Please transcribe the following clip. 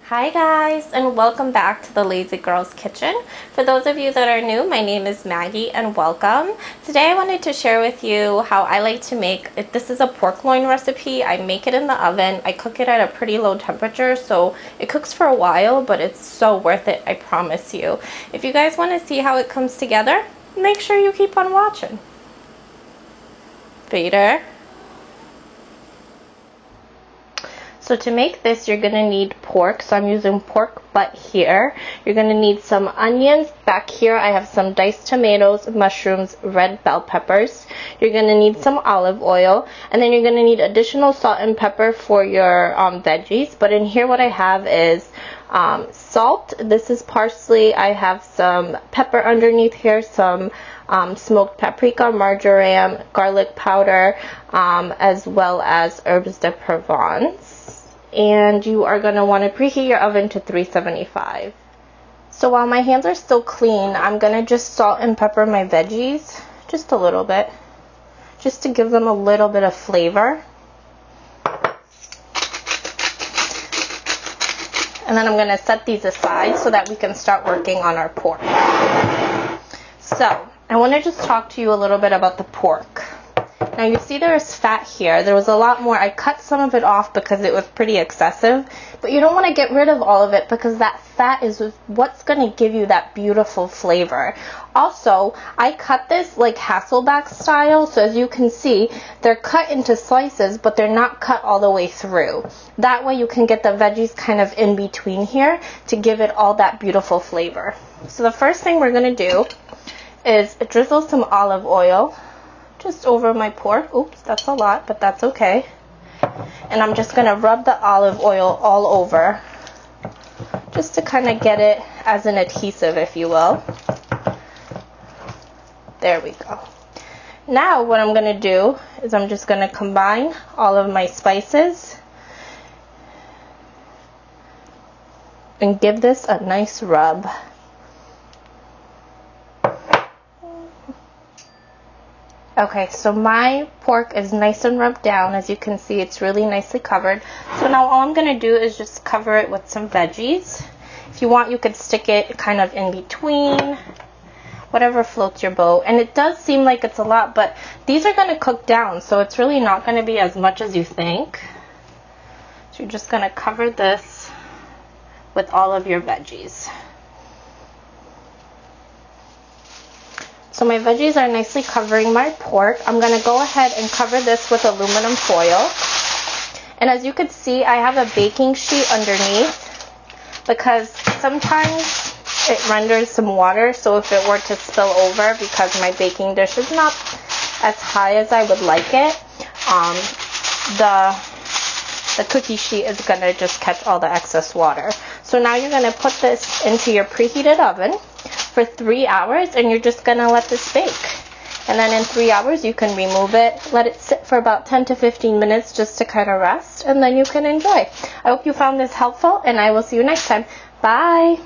Hi guys, and welcome back to the Lazy Girls Kitchen. For those of you that are new, my name is Maggie and welcome. Today I wanted to share with you how I like to make it. This is a pork loin recipe. I make it in the oven. I cook it at a pretty low temperature, so it cooks for a while, but it's so worth it, I promise you. If you guys want to see how it comes together, make sure you keep on watching. Vader. So to make this, you're going to need pork. So I'm using pork butt here. You're going to need some onions. Back here I have some diced tomatoes, mushrooms, red bell peppers. You're going to need some olive oil. And then you're going to need additional salt and pepper for your veggies. But in here what I have is salt. This is parsley. I have some pepper underneath here, some smoked paprika, marjoram, garlic powder, as well as herbs de Provence. And you are going to want to preheat your oven to 375. So while my hands are still clean, I'm going to just salt and pepper my veggies just a little bit, just to give them a little bit of flavor. And then I'm going to set these aside so that we can start working on our pork. So I want to just talk to you a little bit about the pork. Now you see there's fat here. There was a lot more. I cut some of it off because it was pretty excessive. But you don't want to get rid of all of it because that fat is what's going to give you that beautiful flavor. Also, I cut this like Hasselback style. So as you can see, they're cut into slices, but they're not cut all the way through. That way you can get the veggies kind of in between here to give it all that beautiful flavor. So the first thing we're going to do is drizzle some olive oil just over my pork. Oops, that's a lot, but that's okay. And I'm just going to rub the olive oil all over just to kind of get it as an adhesive, if you will. There we go. Now what I'm going to do is I'm just going to combine all of my spices and give this a nice rub. Okay, so my pork is nice and rubbed down. As you can see, it's really nicely covered. So now all I'm going to do is just cover it with some veggies. If you want, you could stick it kind of in between, whatever floats your boat. And it does seem like it's a lot, but these are going to cook down, so it's really not going to be as much as you think. So you're just going to cover this with all of your veggies. So my veggies are nicely covering my pork. I'm going to go ahead and cover this with aluminum foil. And as you can see, I have a baking sheet underneath because sometimes it renders some water. So if it were to spill over because my baking dish is not as high as I would like it, the cookie sheet is going to just catch all the excess water. So now you're going to put this into your preheated oven for 3 hours, and you're just going to let this bake. And then in 3 hours you can remove it, let it sit for about 10 to 15 minutes just to kind of rest, and then you can enjoy. I hope you found this helpful, and I will see you next time. Bye!